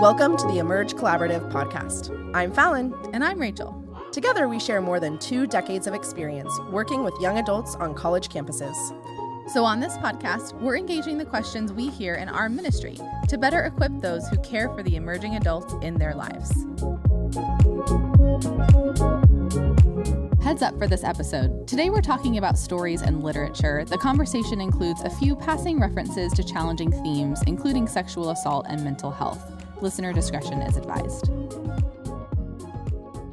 Welcome to the Emerge Collaborative podcast. I'm Falon. And I'm Rachel. Together, we share more than 2 decades of experience working with young adults on college campuses. So on this podcast, we're engaging the questions we hear in our ministry to better equip those who care for the emerging adults in their lives. Heads up for this episode. Today we're talking about stories and literature. The conversation includes a few passing references to challenging themes, including sexual assault and mental health. Listener discretion is advised.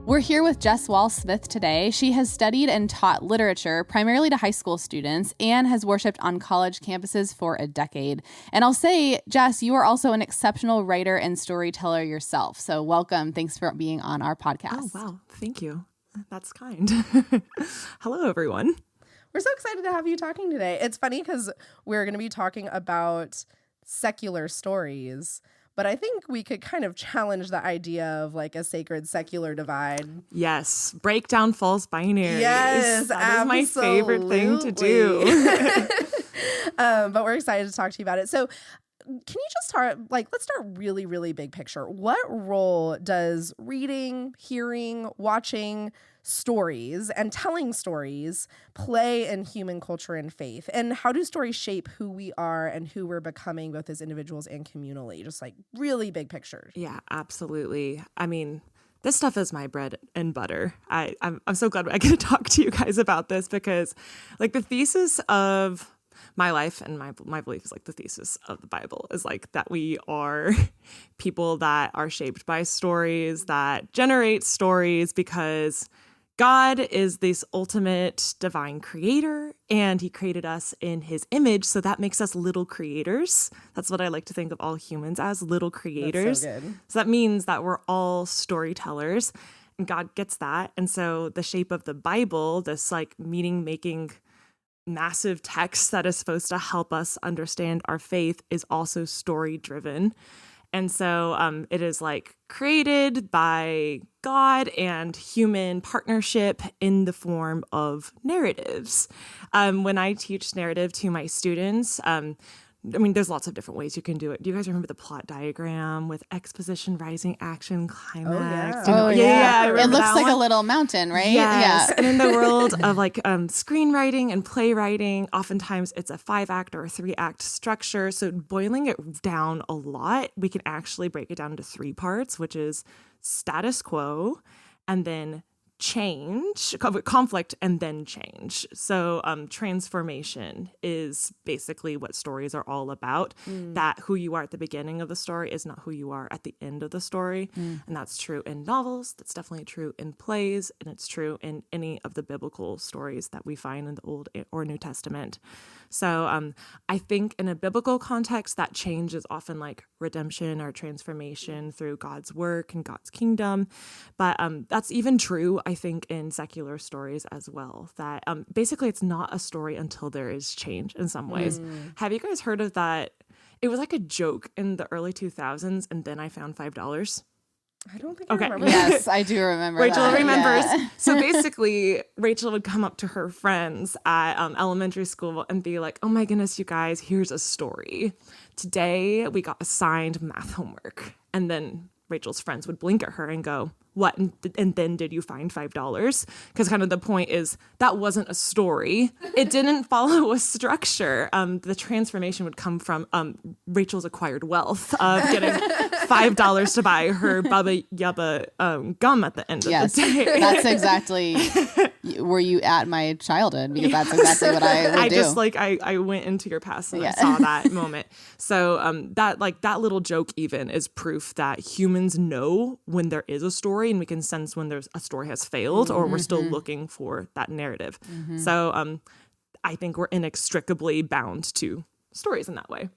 We're here with Jess Wall-Smith today. She has studied and taught literature primarily to high school students and has worshiped on college campuses for a decade. And I'll say, Jess, you are also an exceptional writer and storyteller yourself. So welcome. Thanks for being on our podcast. Oh, wow. Thank you. That's kind. Hello, everyone. We're so excited to have you talking today. It's funny because we're going to be talking about secular stories, but I think we could kind of challenge the idea of like a sacred secular divide. Yes. Break down false binaries. Yes, that is my favorite thing to do. But we're excited to talk to you about it. So can you just start, let's start really, really big picture. What role does reading, hearing, watching stories and telling stories play in human culture and faith? And how do stories shape who we are and who we're becoming, both as individuals and communally? Just like really big picture. Yeah, absolutely. I mean, this stuff is my bread and butter. I'm so glad I get to talk to you guys about this because like the thesis of my life and my belief is like the thesis of the Bible is like that we are people that are shaped by stories, that generate stories because God is this ultimate divine creator and he created us in his image. So that makes us little creators. That's what I like to think of all humans as, little creators. That's so good. So that means that we're all storytellers and God gets that. And so the shape of the Bible, this like meaning making massive text that is supposed to help us understand our faith is also story driven. And so it is like created by God and human partnership in the form of narratives. When I teach narrative to my students, I mean, there's lots of different ways you can do it. Do you guys remember the plot diagram with exposition, rising action, climax? Yeah. It looks like a little mountain, right? Yes. Yeah. And in the world of like screenwriting and playwriting, oftentimes it's a 5-act or a 3-act structure. So boiling it down a lot, we can actually break it down into 3 parts, which is status quo and then change, conflict, and then change. So transformation is basically what stories are all about. That who you are at the beginning of the story is not who you are at the end of the story. And that's true in novels. That's definitely true in plays. And it's true in any of the biblical stories that we find in the Old or New Testament. So I think in a biblical context, that change is often like redemption or transformation through God's work and God's kingdom. But that's even true, I think, in secular stories as well, that basically it's not a story until there is change in some ways. Have you guys heard of that? It was like a joke in the early 2000s, and then I found $5. I don't think I remember. Yes, I do remember Rachel that. remembers. Yeah. So basically, Rachel would come up to her friends at elementary school and be like, oh my goodness, you guys, here's a story. Today, we got assigned math homework. And then Rachel's friends would blink at her and go, what? And then did you find $5? Because kind of the point is that wasn't a story. It didn't follow a structure. The transformation would come from Rachel's acquired wealth of getting $5 to buy her Bubba Yubba gum at the end of the day. That's exactly were you at my childhood? Because that's exactly what I would do. I went into your past and I saw that moment. So that little joke even is proof that humans know when there is a story and we can sense when there's a story has failed or we're still looking for that narrative. So I think we're inextricably bound to stories in that way.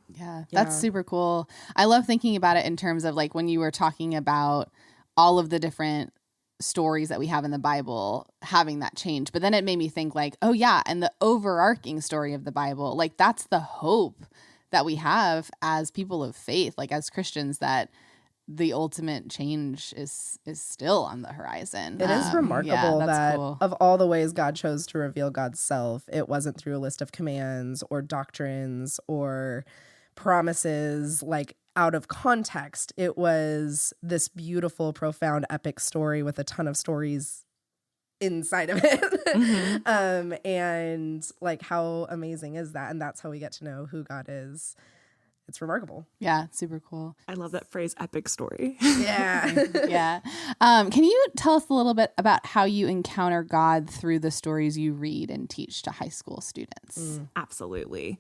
Yeah, that's super cool. I love thinking about it in terms of like when you were talking about all of the different stories that we have in the Bible having that change. But then it made me think like, oh yeah, and the overarching story of the Bible, like that's the hope that we have as people of faith, like as Christians, that the ultimate change is still on the horizon. It is remarkable that cool. Of all the ways God chose to reveal God's self, it wasn't through a list of commands or doctrines or promises like out of context. It was this beautiful, profound, epic story with a ton of stories inside of it. And like, how amazing is that? And that's how we get to know who God is. It's remarkable. Yeah, super cool. I love that phrase, epic story. Yeah. Yeah. Can you tell us a little bit about how you encounter God through the stories you read and teach to high school students? Absolutely.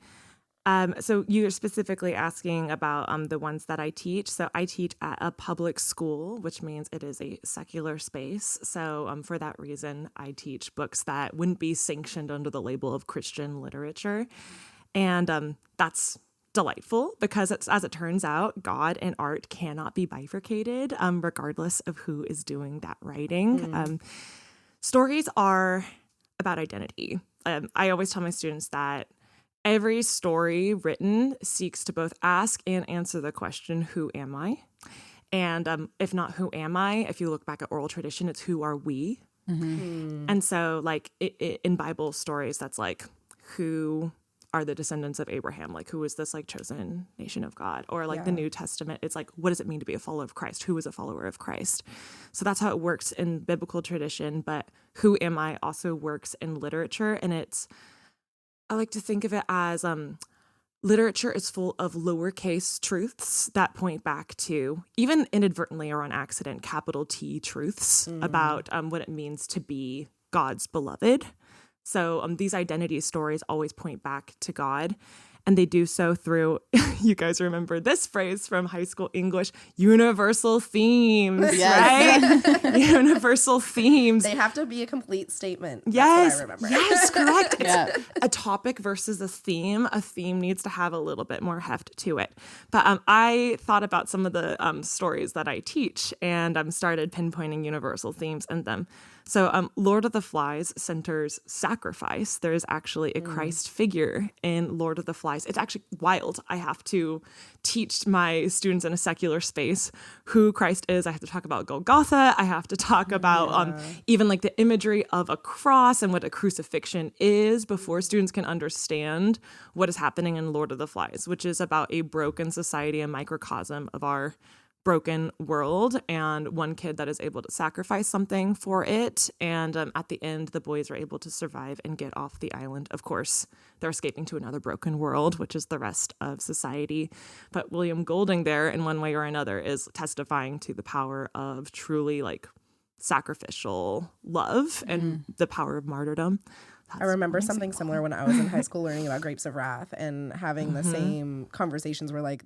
So you're specifically asking about the ones that I teach. So I teach at a public school, which means it is a secular space. So for that reason, I teach books that wouldn't be sanctioned under the label of Christian literature. And that's delightful because as it turns out, God and art cannot be bifurcated, regardless of who is doing that writing. Stories are about identity. I always tell my students that every story written seeks to both ask and answer the question, who am I? And if not who am I, if you look back at oral tradition, it's who are we? And so like in Bible stories, that's like, who are the descendants of Abraham? Like, who is this like chosen nation of God? Or like the New Testament, it's like, what does it mean to be a follower of Christ? Who is a follower of Christ? So that's how it works in biblical tradition. But who am I also works in literature. And I like to think of it as literature is full of lowercase truths that point back to, even inadvertently or on accident, capital T truths about what it means to be God's beloved. So these identity stories always point back to God. And they do so through, you guys remember this phrase from high school English, universal themes, right? Universal themes. They have to be a complete statement. Yes. That's what I remember. Yes, correct. Yeah. A topic versus a theme. A theme needs to have a little bit more heft to it. But I thought about some of the stories that I teach and started pinpointing universal themes in them. So Lord of the Flies centers sacrifice. There is actually a Christ figure in Lord of the Flies. It's actually wild. I have to teach my students in a secular space who Christ is. I have to talk about Golgotha. I have to talk about even like the imagery of a cross and what a crucifixion is before students can understand what is happening in Lord of the Flies, which is about a broken society, a microcosm of our broken world, and one kid that is able to sacrifice something for it. And at the end, the boys are able to survive and get off the island. Of course, they're escaping to another broken world, which is the rest of society. But William Golding there, in one way or another, is testifying to the power of truly like sacrificial love and the power of martyrdom. I remember something similar when I was in high school learning about Grapes of Wrath and having the same conversations where like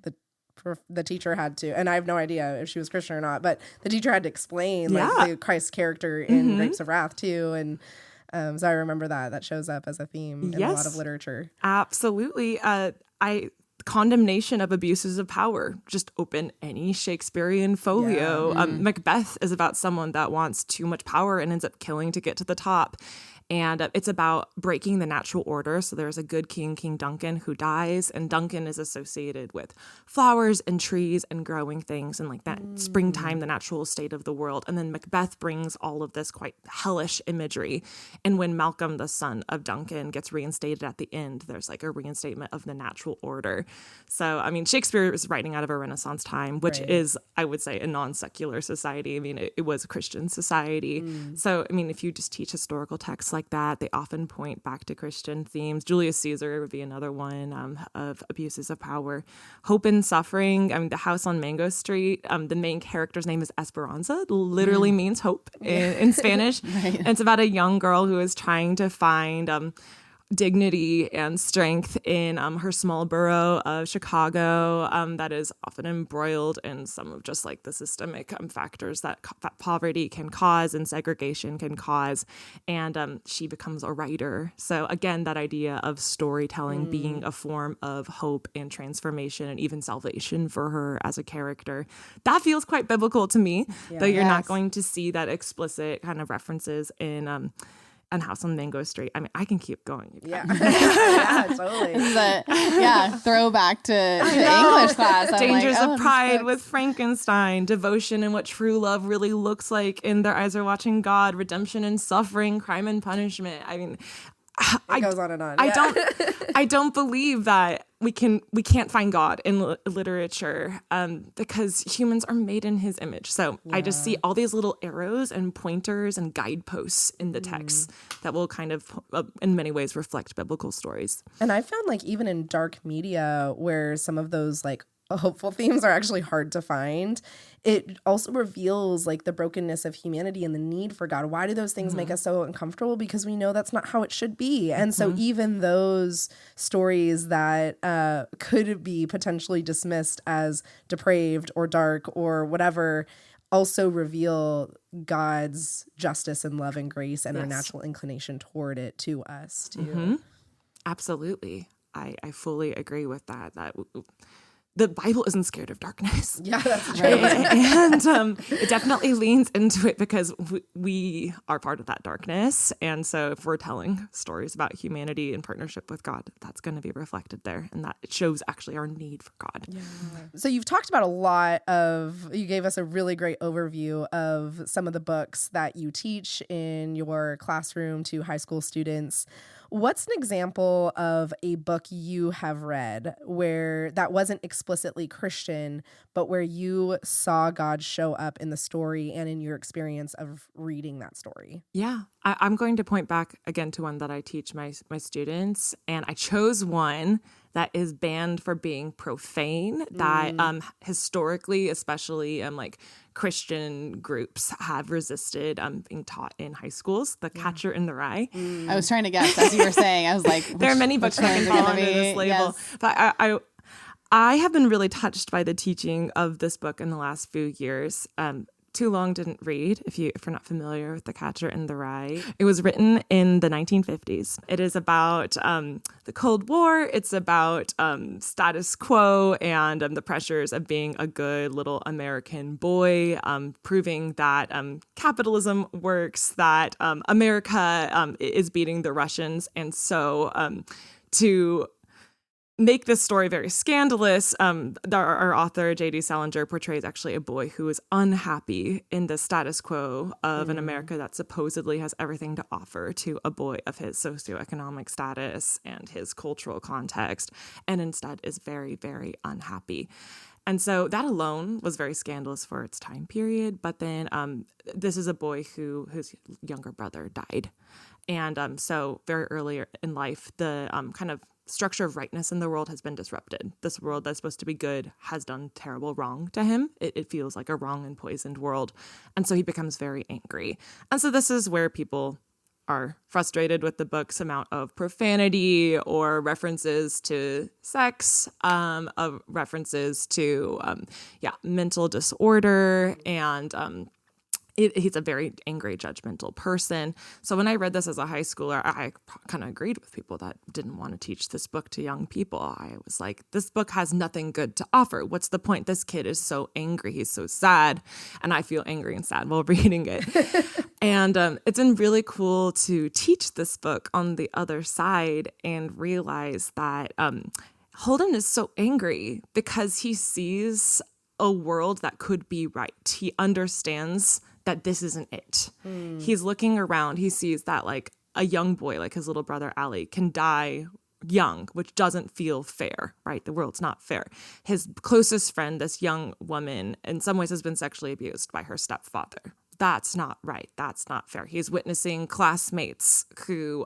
the teacher had to, and I have no idea if she was Christian or not, but the teacher had to explain like the Christ character in Grapes of Wrath too. And so I remember that shows up as a theme in a lot of literature. Absolutely. Condemnation of abuses of power. Just open any Shakespearean folio. Macbeth is about someone that wants too much power and ends up killing to get to the top. And it's about breaking the natural order. So there's a good king, King Duncan, who dies. And Duncan is associated with flowers and trees and growing things and like that springtime, the natural state of the world. And then Macbeth brings all of this quite hellish imagery. And when Malcolm, the son of Duncan, gets reinstated at the end, there's like a reinstatement of the natural order. So, I mean, Shakespeare is writing out of a Renaissance time, which is, I would say, a non-secular society. I mean, it was a Christian society. So, I mean, if you just teach historical texts like that, they often point back to Christian themes. Julius Caesar would be another one of abuses of power. Hope and suffering. I mean, The House on Mango Street, the main character's name is Esperanza, literally means hope in Spanish. Right. And it's about a young girl who is trying to find dignity and strength in her small borough of Chicago that is often embroiled in some of just like the systemic factors that poverty can cause and segregation can cause. And she becomes a writer. So again, that idea of storytelling being a form of hope and transformation and even salvation for her as a character, that feels quite biblical to me, though you're not going to see that explicit kind of references in and House on Mango Street. I mean, I can keep going. Yeah. Yeah, totally. Throwback to English class. I'm Dangers like, of Pride with Frankenstein, devotion and what true love really looks like in Their Eyes Are Watching God, redemption and suffering, crime and punishment. I mean, It goes on and on. I don't believe that we can't find God in literature because humans are made in his image. So I just see all these little arrows and pointers and guideposts in the text that will kind of in many ways reflect biblical stories. And I found like even in dark media where some of those like hopeful themes are actually hard to find, it also reveals like the brokenness of humanity and the need for God. Why do those things make us so uncomfortable? Because we know that's not how it should be. And so even those stories that could be potentially dismissed as depraved or dark or whatever also reveal God's justice and love and grace and our natural inclination toward it to us too. Absolutely. I fully agree with that. The Bible isn't scared of darkness. Yeah, that's true. And it definitely leans into it because we are part of that darkness. And so if we're telling stories about humanity in partnership with God, that's going to be reflected there. And that it shows actually our need for God. Yeah. So you've talked about you gave us a really great overview of some of the books that you teach in your classroom to high school students. What's an example of a book you have read where that wasn't explicitly Christian, but where you saw God show up in the story and in your experience of reading that story? Yeah, I'm going to point back again to one that I teach my students. And I chose one that is banned for being profane, that historically, especially like Christian groups have resisted being taught in high schools. The Catcher in the Rye. I was trying to guess as you were saying. I was like, there are many books that can fall under this label. Yes. But I have been really touched by the teaching of this book in the last few years. Too Long Didn't Read, if you're not familiar with The Catcher in the Rye. It was written in the 1950s. It is about the Cold War. It's about status quo and the pressures of being a good little American boy, proving that capitalism works, that America is beating the Russians. And so to make this story very scandalous, our author, J.D. Salinger, portrays actually a boy who is unhappy in the status quo of an America that supposedly has everything to offer to a boy of his socioeconomic status and his cultural context, and instead is very, very unhappy. And so that alone was very scandalous for its time period. But then this is a boy whose younger brother died. And so very early in life, the kind of structure of rightness in the world has been disrupted. This world that's supposed to be good has done terrible wrong to him. It feels like a wrong and poisoned world. And so he becomes very angry. And so this is where people are frustrated with the book's amount of profanity or references to sex, of references to mental disorder, and he's a very angry, judgmental person. So when I read this as a high schooler, I kind of agreed with people that didn't want to teach this book to young people. I was like, this book has nothing good to offer. What's the point? This kid is so angry. He's so sad. And I feel angry and sad while reading it. And it's been really cool to teach this book on the other side and realize that Holden is so angry because he sees a world that could be right. He understands that this isn't it. He's looking around. He sees that like a young boy, like his little brother Ali, can die young, which doesn't feel fair, right? The world's not fair. His closest friend, this young woman, in some ways has been sexually abused by her stepfather. That's not right. That's not fair. He's witnessing classmates who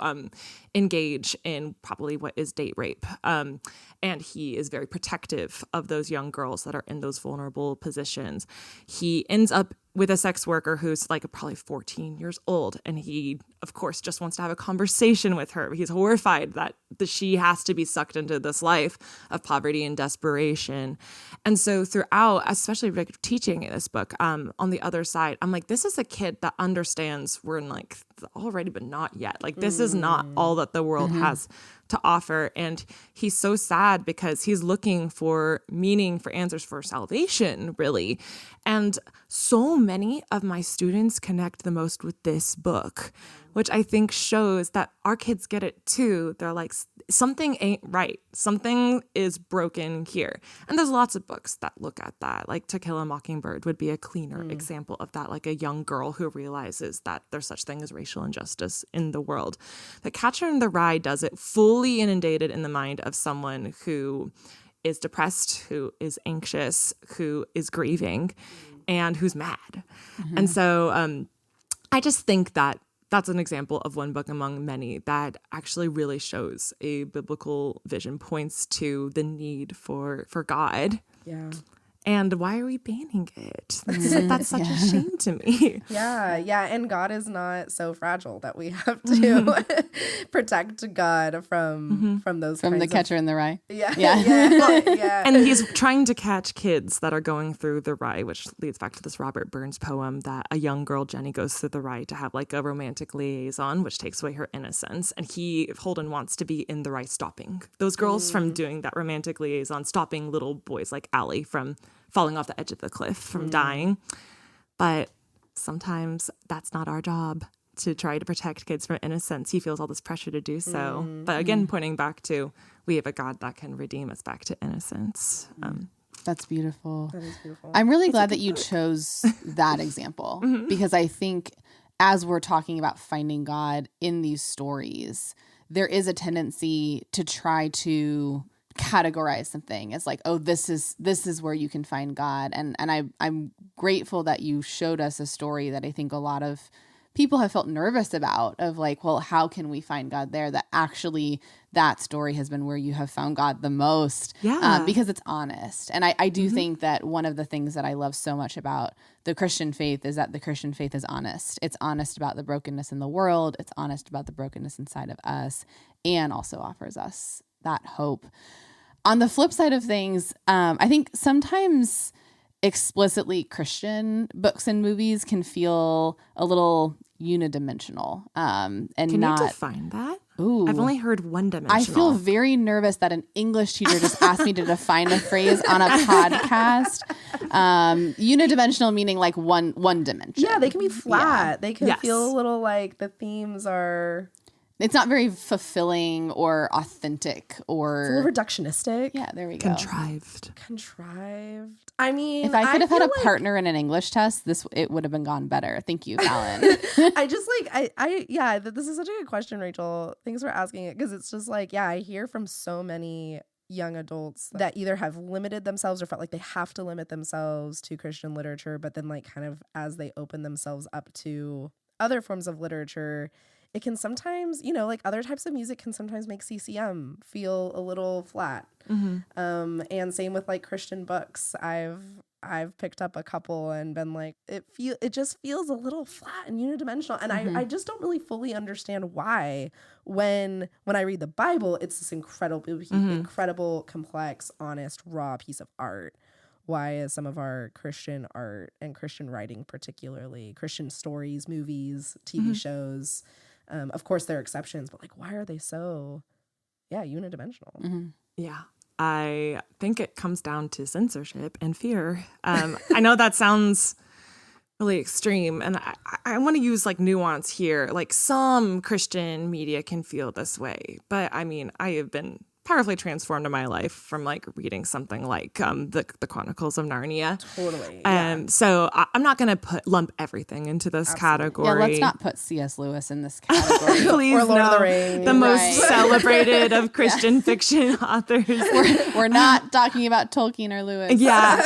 engage in probably what is date rape. And he is very protective of those young girls that are in those vulnerable positions. He ends up with a sex worker who's like probably 14 years old. And he, of course, just wants to have a conversation with her. He's horrified that she has to be sucked into this life of poverty and desperation. And so throughout, especially teaching in this book, on the other side, I'm like, this is a kid that understands we're in like already, but not yet. Like this is not all that the world has to offer. And he's so sad because he's looking for meaning, for answers, for salvation, really. And so many of my students connect the most with this book, which I think shows that our kids get it too. They're like, something ain't right. Something is broken here. And there's lots of books that look at that. Like To Kill a Mockingbird would be a cleaner example of that, like a young girl who realizes that there's such thing as racial injustice in the world. But Catcher in the Rye does it fully inundated in the mind of someone who is depressed, who is anxious, who is grieving, and who's mad. And so I just think that that's an example of one book among many that actually really shows a biblical vision, points to the need for God. Yeah. And why are we banning it? That's such a shame to me. Yeah. And God is not so fragile that we have to protect God from those From kinds the Catcher in the Rye. Yeah. Yeah. And he's trying to catch kids that are going through the rye, which leads back to this Robert Burns poem that a young girl, Jenny, goes through the rye to have like a romantic liaison, which takes away her innocence. And Holden wants to be in the rye stopping those girls from doing that romantic liaison, stopping little boys like Allie from falling off the edge of the cliff, from dying. But sometimes that's not our job, to try to protect kids from innocence. He feels all this pressure to do so. But again, pointing back to, we have a God that can redeem us back to innocence. That's beautiful. That is beautiful. I'm really glad that you chose that example because I think as we're talking about finding God in these stories, there is a tendency to try to categorize something as like, oh, this is where you can find God. And I'm grateful that you showed us a story that I think a lot of people have felt nervous about, of like, well, how can we find God there? That actually that story has been where you have found God the most, because it's honest. And I do think that one of the things that I love so much about the Christian faith is that the Christian faith is honest. It's honest about the brokenness in the world. It's honest about the brokenness inside of us, and also offers us that hope. On the flip side of things, I think sometimes explicitly Christian books and movies can feel a little unidimensional, and Can not you define that? Ooh. I've only heard one dimensional. I feel very nervous that an English teacher just asked me to define a phrase on a podcast. Unidimensional meaning like one dimension. Yeah, they can be flat. Yeah. They can feel a little like the themes are... It's not very fulfilling or authentic or... It's a little reductionistic. Yeah, there we go. Contrived. I mean, If I could have had a feel like- partner in an English test, it would have been gone better. Thank you, Falon. I just like, this is such a good question, Rachel. Thanks for asking it. Because it's just like, I hear from so many young adults that either have limited themselves or felt like they have to limit themselves to Christian literature, but then like kind of as they open themselves up to other forms of literature, it can sometimes, like other types of music can sometimes make CCM feel a little flat. And same with like Christian books. I've picked up a couple and been like, it just feels a little flat and unidimensional. And I just don't really fully understand why when I read the Bible, it's this incredible, complex, honest, raw piece of art. Why is some of our Christian art and Christian writing, particularly Christian stories, movies, TV shows, of course there are exceptions, but like, why are they so, unidimensional? Yeah. I think it comes down to censorship and fear. I know that sounds really extreme, and I want to use like nuance here. Like some Christian media can feel this way, but I mean, I have been powerfully transformed in my life from like reading something like the Chronicles of Narnia. Totally. So I'm not going to lump everything into this category. Yeah, let's not put C.S. Lewis in this category. Please, or Lord of the no. Rings. The most celebrated of Christian fiction authors. We're not talking about Tolkien or Lewis. Yeah.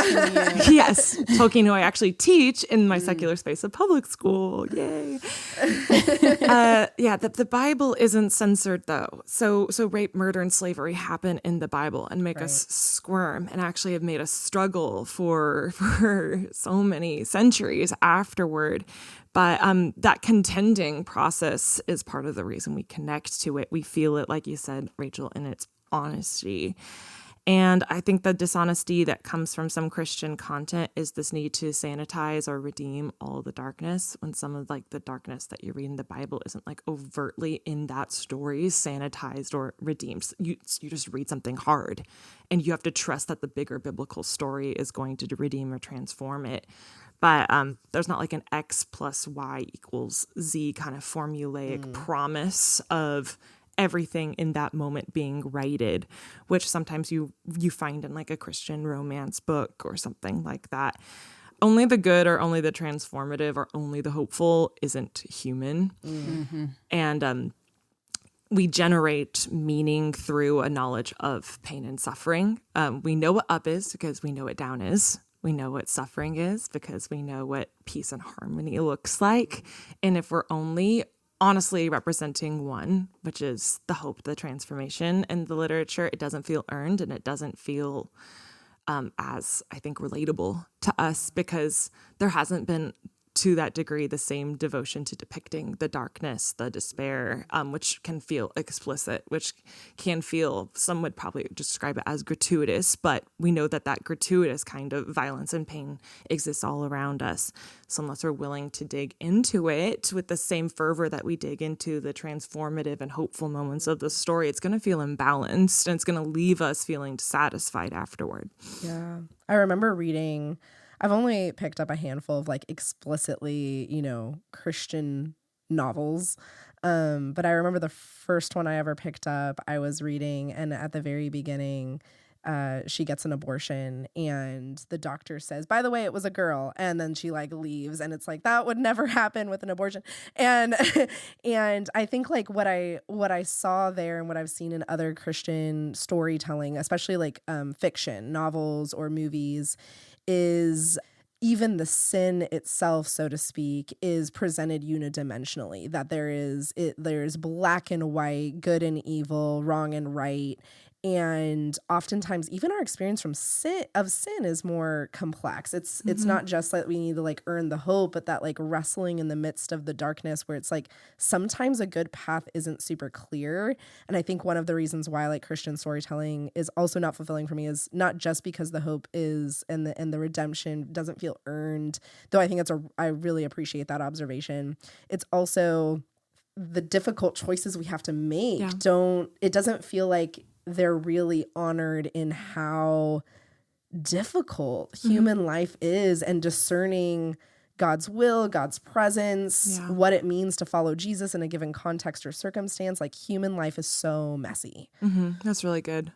Yes. Tolkien, who I actually teach in my secular space of public school. Yay. The Bible isn't censored though. So rape, murder, and slavery happen in the Bible and make us squirm, and actually have made us struggle for so many centuries afterward. But that contending process is part of the reason we connect to it. We feel it, like you said, Rachel, in its honesty. And I think the dishonesty that comes from some Christian content is this need to sanitize or redeem all the darkness, when some of like the darkness that you read in the Bible isn't like overtly in that story sanitized or redeemed. You just read something hard, and you have to trust that the bigger biblical story is going to redeem or transform it. But there's not like an X plus Y equals Z kind of formulaic promise of everything in that moment being righted, which sometimes you find in like a Christian romance book or something like that. Only the good or only the transformative or only the hopeful isn't human. Mm-hmm. And we generate meaning through a knowledge of pain and suffering. We know what up is because we know what down is. We know what suffering is because we know what peace and harmony looks like. And if we're only honestly representing one, which is the hope, the transformation in the literature, it doesn't feel earned and it doesn't feel as, I think, relatable to us because there hasn't been to that degree the same devotion to depicting the darkness, the despair, which can feel explicit, which can feel, some would probably describe it as gratuitous, but we know that that gratuitous kind of violence and pain exists all around us. So unless we're willing to dig into it with the same fervor that we dig into the transformative and hopeful moments of the story, it's going to feel imbalanced and it's going to leave us feeling dissatisfied afterward. Yeah. I remember reading, I've only picked up a handful of like explicitly, Christian novels. But I remember the first one I ever picked up, I was reading, and at the very beginning, she gets an abortion and the doctor says, by the way, it was a girl. And then she like leaves and it's like, that would never happen with an abortion. And, and I think like what I saw there and what I've seen in other Christian storytelling, especially like fiction, novels or movies, is even the sin itself, so to speak, is presented unidimensionally, that there's black and white, good and evil, wrong and right. And oftentimes even our experience from sin is more complex. It's not just that we need to like earn the hope, but that like wrestling in the midst of the darkness where it's like sometimes a good path isn't super clear. And I think one of the reasons why like Christian storytelling is also not fulfilling for me is not just because the hope is and the redemption doesn't feel earned, though I think I really appreciate that observation. It's also the difficult choices we have to make. Yeah. It doesn't feel like they're really honored in how difficult human life is and discerning God's will, God's presence, what it means to follow Jesus in a given context or circumstance. Like human life is so messy. Mm-hmm. That's really good.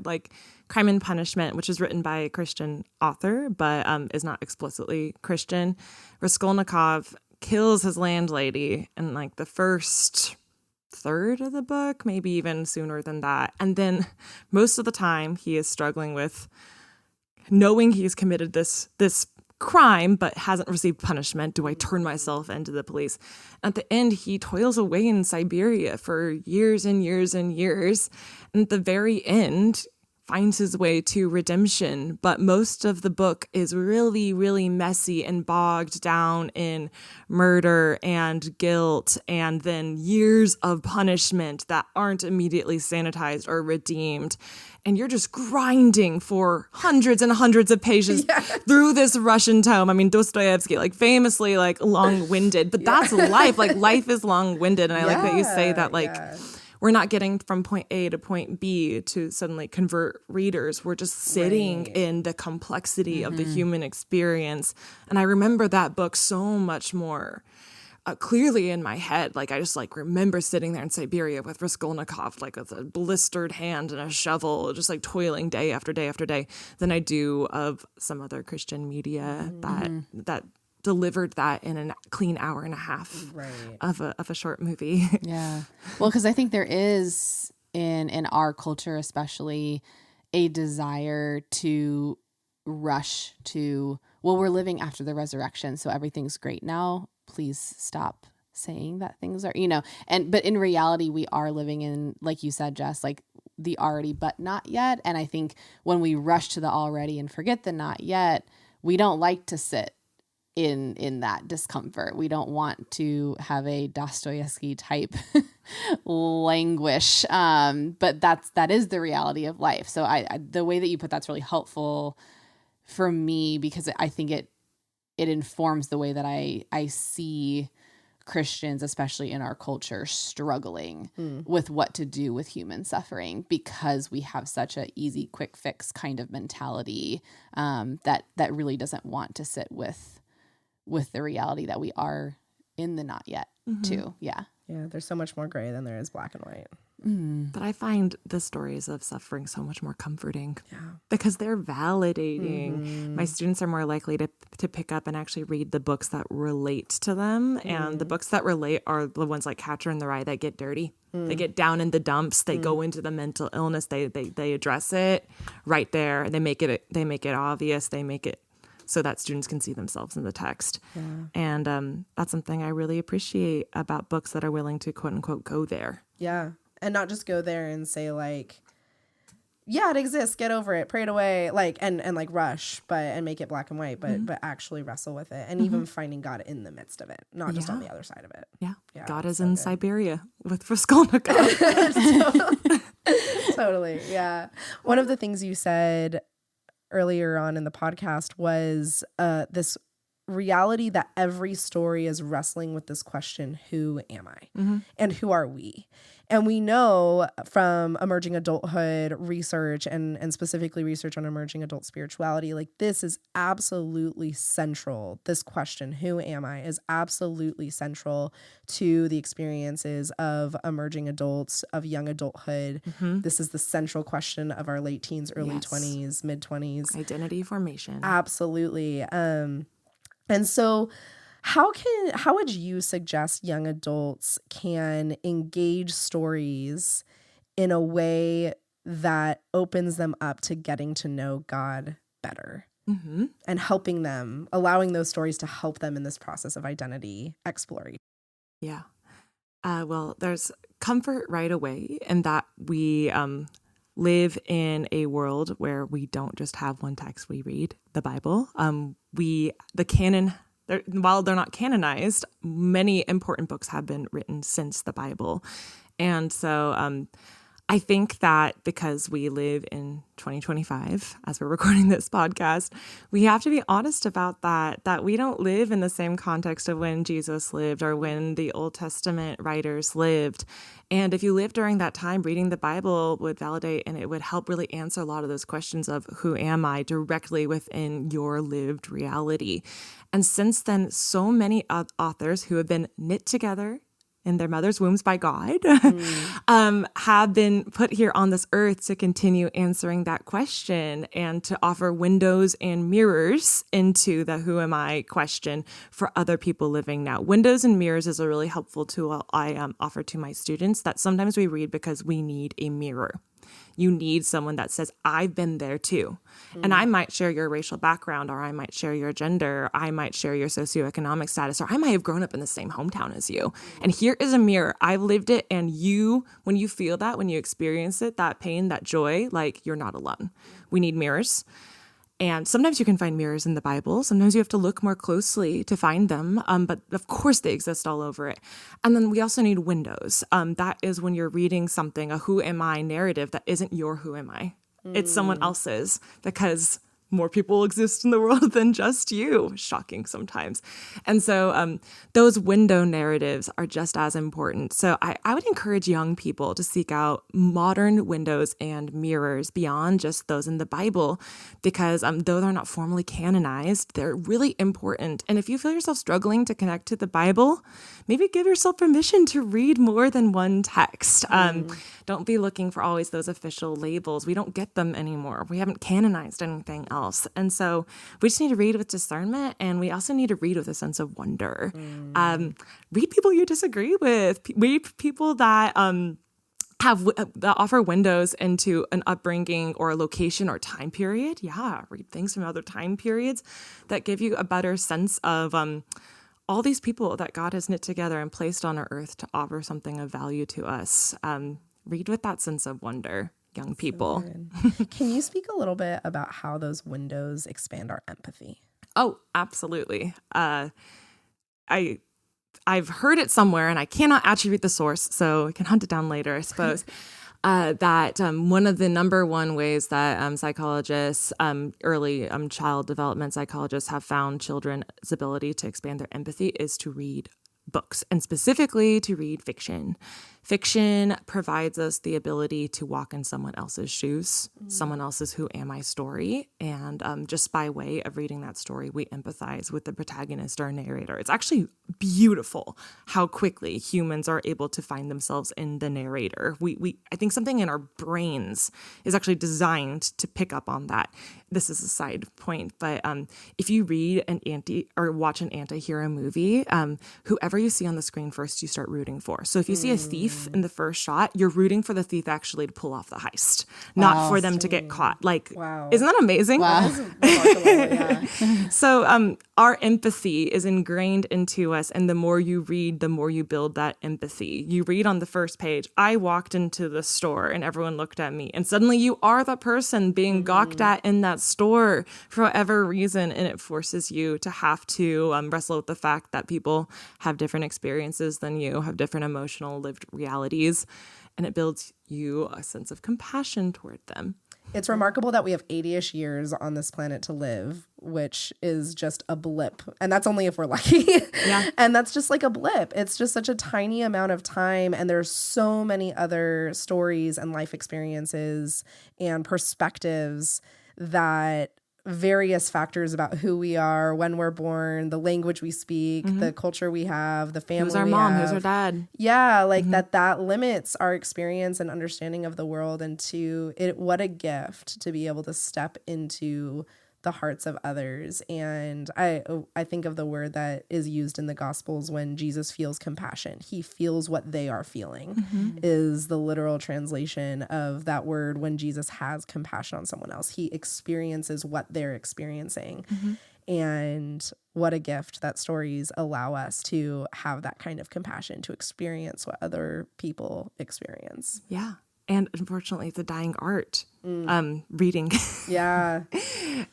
Like Crime and Punishment, which is written by a Christian author, but is not explicitly Christian. Raskolnikov kills his landlady in like the first third of the book, maybe even sooner than that. And then most of the time he is struggling with knowing he's committed this crime but hasn't received punishment. Do I turn myself into the police? At the end, he toils away in Siberia for years and years and years. And at the very end, finds his way to redemption, but most of the book is really, really messy and bogged down in murder and guilt and then years of punishment that aren't immediately sanitized or redeemed. And you're just grinding for hundreds and hundreds of pages through this Russian tome. I mean, Dostoevsky, like famously like long-winded, but that's life. Like life is long-winded. And I like that you say that like, we're not getting from point A to point B to suddenly convert readers. We're just sitting in the complexity of the human experience. And I remember that book so much more clearly in my head. Like I just like remember sitting there in Siberia with Raskolnikov, like with a blistered hand and a shovel, just like toiling day after day after day, than I do of some other Christian media that delivered that in a clean hour and a half of a short movie. Yeah. Well, because I think there is in our culture, especially, a desire to rush to, well, we're living after the resurrection, so everything's great now. Please stop saying that things are, but in reality, we are living in, like you said, Jess, like the already but not yet. And I think when we rush to the already and forget the not yet, we don't like to sit in that discomfort. We don't want to have a Dostoevsky type languish. But that is the reality of life. So I the way that you put that's really helpful for me, because I think it informs the way that I see Christians, especially in our culture, struggling with what to do with human suffering because we have such a easy, quick fix kind of mentality that really doesn't want to sit with the reality that we are in the not yet too. Yeah. Yeah, there's so much more gray than there is black and white. But I find the stories of suffering so much more comforting because they're validating. My students are more likely to pick up and actually read the books that relate to them. And the books that relate are the ones like Catcher in the Rye that get dirty. They get down in the dumps. They go into the mental illness. They address it right there. They make it obvious. They make it so that students can see themselves in the text. Yeah. And that's something I really appreciate about books that are willing to quote unquote go there. Yeah. And not just go there and say like, yeah, it exists, get over it, pray it away, like and like rush, and make it black and white, but actually wrestle with it, and even finding God in the midst of it, not just on the other side of it. Yeah, God is so in Siberia with Raskolnikov. Totally, yeah. One of the things you said earlier on in the podcast was this reality that every story is wrestling with this question, who am I? And who are we? And we know from emerging adulthood research and specifically research on emerging adult spirituality, like this is absolutely central. This question, who am I, is absolutely central to the experiences of emerging adults, of young adulthood. This is the central question of our late teens, early 20s, mid 20s. Identity formation. Absolutely. And so how would you suggest young adults can engage stories in a way that opens them up to getting to know God better and helping them, allowing those stories to help them in this process of identity exploration? Yeah. Well, there's comfort right away in that we live in a world where we don't just have one text we read, the Bible. The canon, while they're not canonized, many important books have been written since the Bible. And so I think that because we live in 2025, as we're recording this podcast, we have to be honest about that we don't live in the same context of when Jesus lived or when the Old Testament writers lived. And if you live during that time, reading the Bible would validate and it would help really answer a lot of those questions of who am I directly within your lived reality. And since then, so many authors who have been knit together in their mother's wombs by God, have been put here on this earth to continue answering that question and to offer windows and mirrors into the who am I question for other people living now. Windows and mirrors is a really helpful tool I offer to my students that sometimes we read because we need a mirror. You need someone that says, I've been there too. And I might share your racial background, or I might share your gender, or I might share your socioeconomic status, or I might have grown up in the same hometown as you. And here is a mirror. I've lived it. And you, when you feel that, when you experience it, that pain, that joy, like you're not alone. We need mirrors. And sometimes you can find mirrors in the Bible. Sometimes you have to look more closely to find them. But of course they exist all over it. And then we also need windows. That is when you're reading something, a who am I narrative that isn't your who am I. It's someone else's, because more people exist in the world than just you. Shocking sometimes. And so those window narratives are just as important. So I would encourage young people to seek out modern windows and mirrors beyond just those in the Bible, because though they're not formally canonized, they're really important. And if you feel yourself struggling to connect to the Bible, maybe give yourself permission to read more than one text. Don't be looking for always those official labels. We don't get them anymore. We haven't canonized anything else. And so we just need to read with discernment, and we also need to read with a sense of wonder. Read people you disagree with. Read people that that offer windows into an upbringing or a location or time period. Yeah, read things from other time periods that give you a better sense of all these people that God has knit together and placed on our earth to offer something of value to us. Read with that sense of wonder, young people. So can you speak a little bit about how those windows expand our empathy? Oh, absolutely. I've heard it somewhere, and I cannot attribute the source, so I can hunt it down later, I suppose, that one of the number one ways that psychologists, early child development psychologists have found children's ability to expand their empathy is to read books, and specifically to read fiction. Fiction provides us the ability to walk in someone else's shoes, someone else's who am I story. And just by way of reading that story, we empathize with the protagonist or narrator. It's actually beautiful how quickly humans are able to find themselves in the narrator. I think something in our brains is actually designed to pick up on that. This is a side point, but if you read watch an anti-hero movie, whoever you see on the screen first, you start rooting for. So if you see a thief in the first shot, you're rooting for the thief actually to pull off the heist, not for them to get caught. Like, isn't that amazing? Wow. Yeah. So our empathy is ingrained into us, and the more you read, the more you build that empathy. You read on the first page, I walked into the store and everyone looked at me, and suddenly you are the person being gawked at in that store for whatever reason, and it forces you to have to wrestle with the fact that people have different experiences than you, have different emotional lived realities, and it builds you a sense of compassion toward them. It's remarkable that we have 80-ish years on this planet to live, which is just a blip. And that's only if we're lucky. Yeah. And that's just like a blip. It's just such a tiny amount of time. And there's so many other stories and life experiences and perspectives that various factors about who we are, when we're born, the language we speak, the culture we have, the family Who's our mom? Who's our dad? Yeah, like that limits our experience and understanding of the world. And what a gift to be able to step into the hearts of others. And I think of the word that is used in the Gospels when Jesus feels compassion. He feels what they are feeling is the literal translation of that word. When Jesus has compassion on someone else, he experiences what they're experiencing. And what a gift that stories allow us to have that kind of compassion, to experience what other people experience. Yeah. And unfortunately, it's a dying art, reading. Yeah.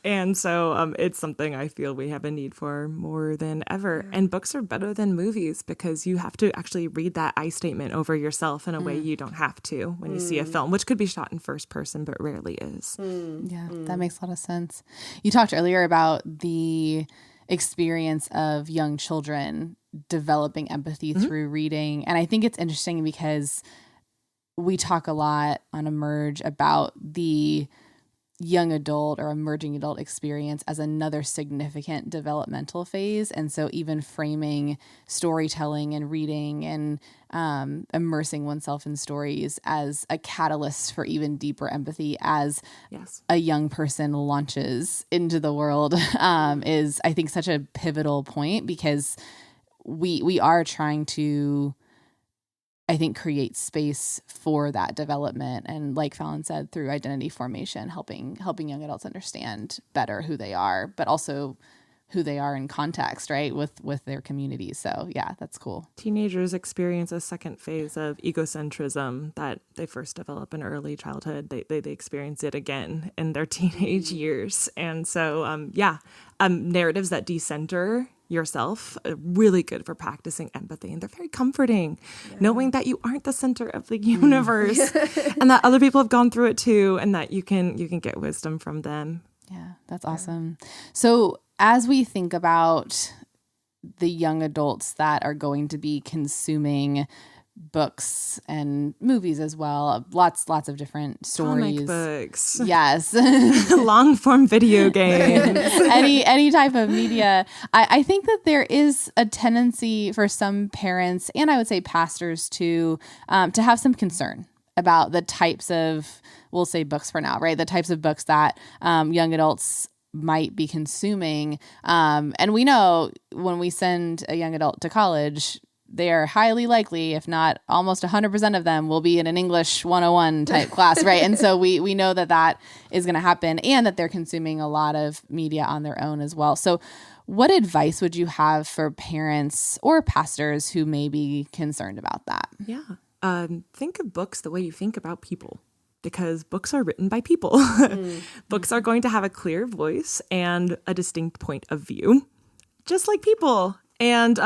And so it's something I feel we have a need for more than ever. And books are better than movies because you have to actually read that I statement over yourself in a way you don't have to when you see a film, which could be shot in first person, but rarely is. Yeah, that makes a lot of sense. You talked earlier about the experience of young children developing empathy through reading. And I think it's interesting because we talk a lot on Emerge about the young adult or emerging adult experience as another significant developmental phase. And so even framing storytelling and reading and immersing oneself in stories as a catalyst for even deeper empathy as a young person launches into the world is, I think, such a pivotal point because we are trying to, I think, create space for that development. And like Falon said, through identity formation, helping young adults understand better who they are, but also who they are in context, right, with their communities. So yeah, that's cool. Teenagers experience a second phase of egocentrism that they first develop in early childhood. They experience it again in their teenage years. And so, narratives that decenter yourself are really good for practicing empathy, and they're very comforting, knowing that you aren't the center of the universe and that other people have gone through it too, and that you can get wisdom from them. Yeah, that's awesome. So as we think about the young adults that are going to be consuming books and movies as well, lots of different stories, comic books, yes, long form video games, any type of media, I think that there is a tendency for some parents and I would say pastors to have some concern about the types of, we'll say books for now, right? The types of books that young adults might be consuming. And we know when we send a young adult to college, they are highly likely, if not almost 100% of them, will be in an English 101 type class, right? And so we know that is going to happen and that they're consuming a lot of media on their own as well. So what advice would you have for parents or pastors who may be concerned about that? Yeah. Think of books the way you think about people, because books are written by people. Books are going to have a clear voice and a distinct point of view, just like people. And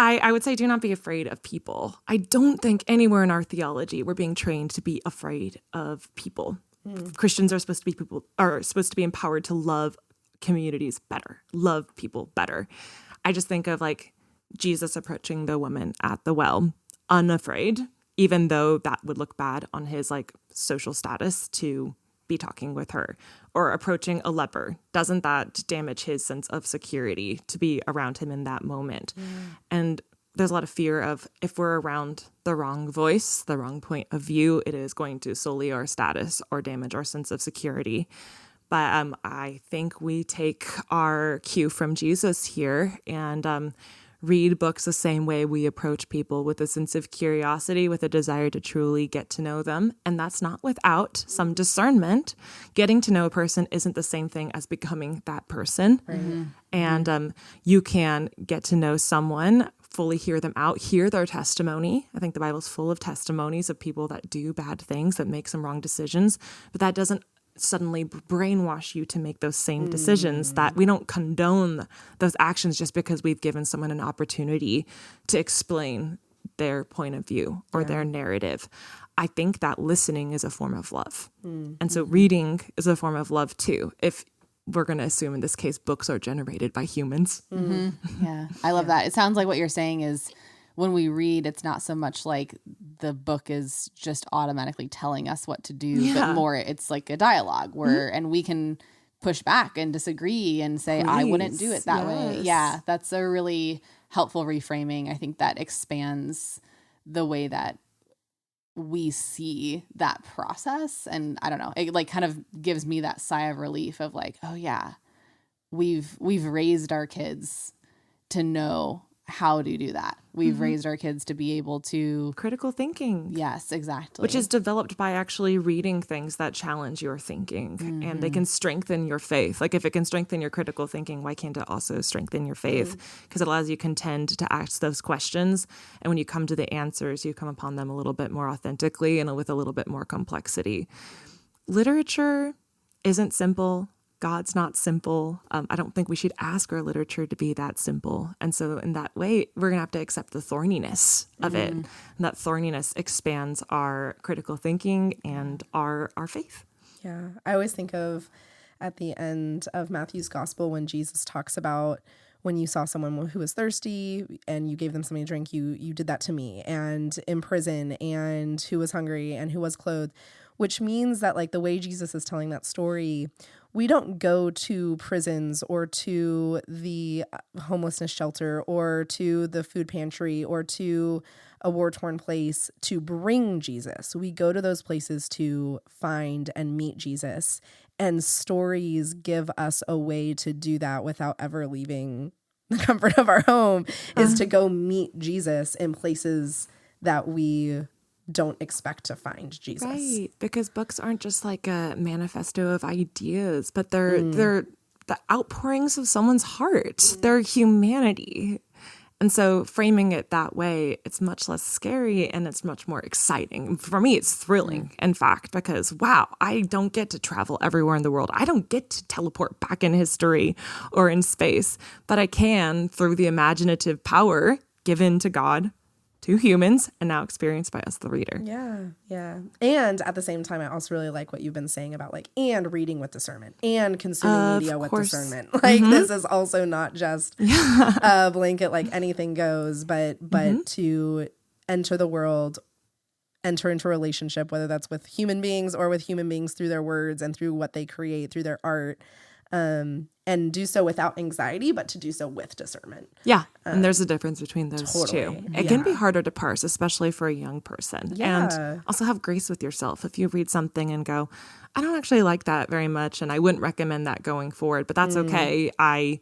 I would say do not be afraid of people. I don't think anywhere in our theology we're being trained to be afraid of people. Christians are supposed to be empowered to love communities better, love people better. I just think of like Jesus approaching the woman at the well, unafraid, even though that would look bad on his like social status to be talking with her, or approaching a leper. Doesn't that damage his sense of security to be around him in that moment? And there's a lot of fear of if we're around the wrong voice, the wrong point of view, it is going to sully our status or damage our sense of security. But I think we take our cue from Jesus here and read books the same way we approach people, with a sense of curiosity, with a desire to truly get to know them. And that's not without some discernment. Getting to know a person isn't the same thing as becoming that person. Right. And you can get to know someone, fully hear them out, hear their testimony. I think the Bible's full of testimonies of people that do bad things, that make some wrong decisions, but that doesn't suddenly brainwash you to make those same decisions. That we don't condone those actions just because we've given someone an opportunity to explain their point of view or their narrative. I think that listening is a form of love. And so reading is a form of love too, if we're going to assume in this case books are generated by humans. Yeah, I love that. It sounds like what you're saying is when we read, it's not so much like the book is just automatically telling us what to do, but more it's like a dialogue where, and we can push back and disagree and say, I wouldn't do it that way. Yeah, that's a really helpful reframing. I think that expands the way that we see that process. And I don't know, it like kind of gives me that sigh of relief of like, oh yeah, we've raised our kids to know how to do that. We've raised our kids to be able to critical thinking. Yes, exactly. Which is developed by actually reading things that challenge your thinking, and they can strengthen your faith. Like if it can strengthen your critical thinking, why can't it also strengthen your faith? Because it allows you contend to ask those questions. And when you come to the answers, you come upon them a little bit more authentically and with a little bit more complexity. Literature isn't simple. God's not simple. I don't think we should ask our literature to be that simple. And so in that way, we're going to have to accept the thorniness of it. And that thorniness expands our critical thinking and our faith. Yeah. I always think of at the end of Matthew's gospel when Jesus talks about when you saw someone who was thirsty and you gave them something to drink, you did that to me, and in prison, and who was hungry and who was clothed, which means that like the way Jesus is telling that story, we don't go to prisons or to the homelessness shelter or to the food pantry or to a war-torn place to bring Jesus. We go to those places to find and meet Jesus. And stories give us a way to do that without ever leaving the comfort of our home, is to go meet Jesus in places that we don't expect to find Jesus. Right, because books aren't just like a manifesto of ideas, but they're the outpourings of someone's heart. They're humanity. And so framing it that way, it's much less scary and it's much more exciting. For me, it's thrilling, in fact, because, wow, I don't get to travel everywhere in the world. I don't get to teleport back in history or in space, but I can through the imaginative power given to God, to humans, and now experienced by us, the reader. Yeah. And at the same time, I also really like what you've been saying about like, and reading with discernment and consuming media with discernment. Like this is also not just a blanket, like anything goes, but to enter the world, enter into a relationship, whether that's with human beings or with human beings through their words and through what they create, through their art, and do so without anxiety, but to do so with discernment. Yeah. And there's a difference between those totally. two. It can be harder to parse, especially for a young person. Yeah. And also have grace with yourself. If you read something and go, I don't actually like that very much, and I wouldn't recommend that going forward, but that's okay. I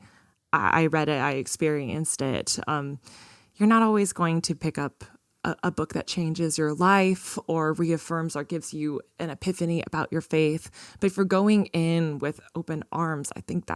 read it. I experienced it. You're not always going to pick up a book that changes your life or reaffirms or gives you an epiphany about your faith. But if you're going in with open arms, I think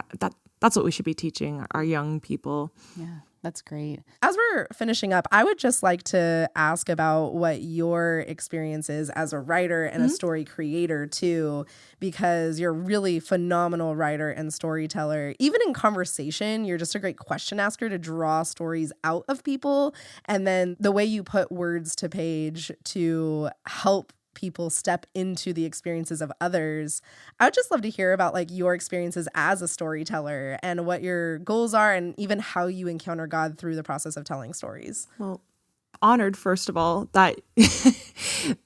that's what we should be teaching our young people. Yeah, that's great. As we're finishing up, I would just like to ask about what your experience is as a writer and a story creator too, because you're a really phenomenal writer and storyteller. Even in conversation, you're just a great question asker to draw stories out of people. And then the way you put words to page to help people step into the experiences of others. I would just love to hear about like your experiences as a storyteller and what your goals are and even how you encounter God through the process of telling stories. Well, honored, first of all, that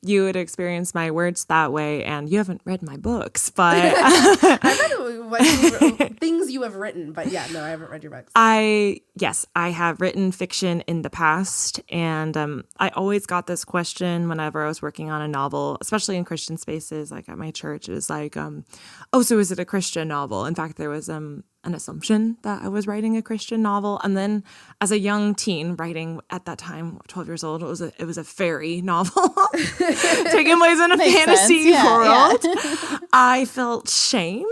you would experience my words that way, and you haven't read my books, but I've read things you have written, but yeah, no, I haven't read your books. Yes, I have written fiction in the past, and I always got this question whenever I was working on a novel, especially in Christian spaces, like at my church. It was like, oh, so is it a Christian novel? In fact, there was an assumption that I was writing a Christian novel. And then as a young teen writing at that time, 12 years old, it was a fairy novel taking place in a fantasy world. Yeah. I felt shame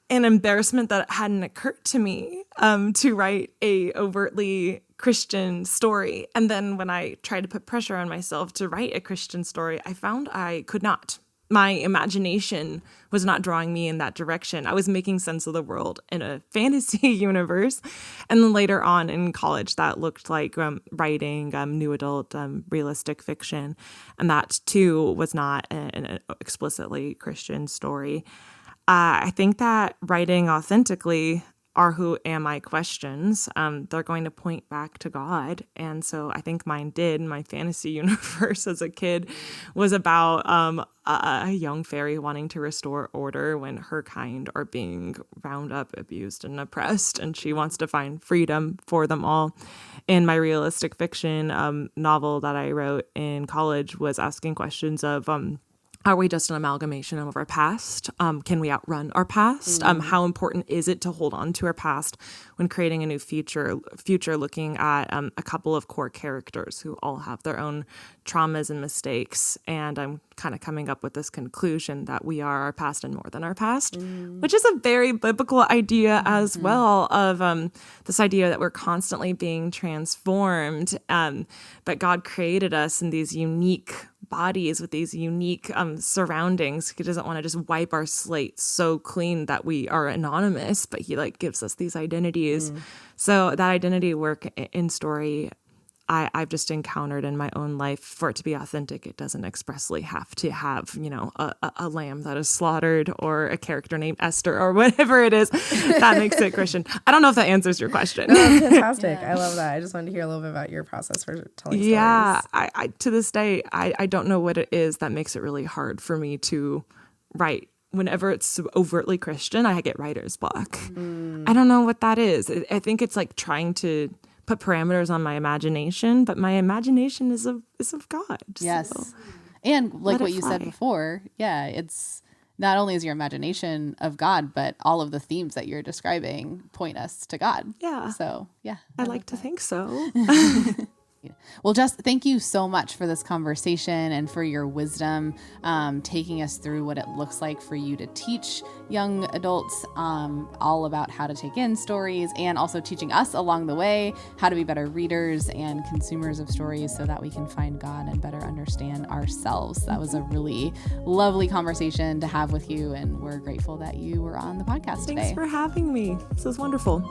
and embarrassment that it hadn't occurred to me to write a overtly Christian story. And then when I tried to put pressure on myself to write a Christian story, I found I could not. My imagination was not drawing me in that direction. I was making sense of the world in a fantasy universe. And then later on in college, that looked like writing new adult realistic fiction. And that, too, was not an explicitly Christian story. I think that writing authentically are who am I questions. They're going to point back to God. And so I think mine did. My fantasy universe as a kid was about a young fairy wanting to restore order when her kind are being round up, abused, and oppressed. And she wants to find freedom for them all. And my realistic fiction novel that I wrote in college was asking questions of are we just an amalgamation of our past? Can we outrun our past? How important is it to hold on to our past when creating a new future looking at a couple of core characters who all have their own traumas and mistakes. And I'm kind of coming up with this conclusion that we are our past and more than our past, which is a very biblical idea as well of this idea that we're constantly being transformed. But God created us in these unique bodies with these unique surroundings. He doesn't want to just wipe our slate so clean that we are anonymous, but he like gives us these identities. So that identity work in story, I've just encountered in my own life. For it to be authentic, it doesn't expressly have to have, a lamb that is slaughtered or a character named Esther or whatever it is that makes it Christian. I don't know if that answers your question. No, that's fantastic. I love that. I just wanted to hear a little bit about your process for telling stories. Yeah, I to this day, I don't know what it is that makes it really hard for me to write. Whenever it's overtly Christian, I get writer's block. I don't know what that is. I think it's like trying to put parameters on my imagination, but my imagination is of God. Yes. So and like what you said before, it's not only is your imagination of God, but all of the themes that you're describing point us to God. Yeah. So, yeah. I like to think so. Well, Jess, thank you so much for this conversation and for your wisdom, taking us through what it looks like for you to teach young adults all about how to take in stories, and also teaching us along the way how to be better readers and consumers of stories so that we can find God and better understand ourselves. That was a really lovely conversation to have with you, and we're grateful that you were on the podcast today. Thanks for having me. This was wonderful.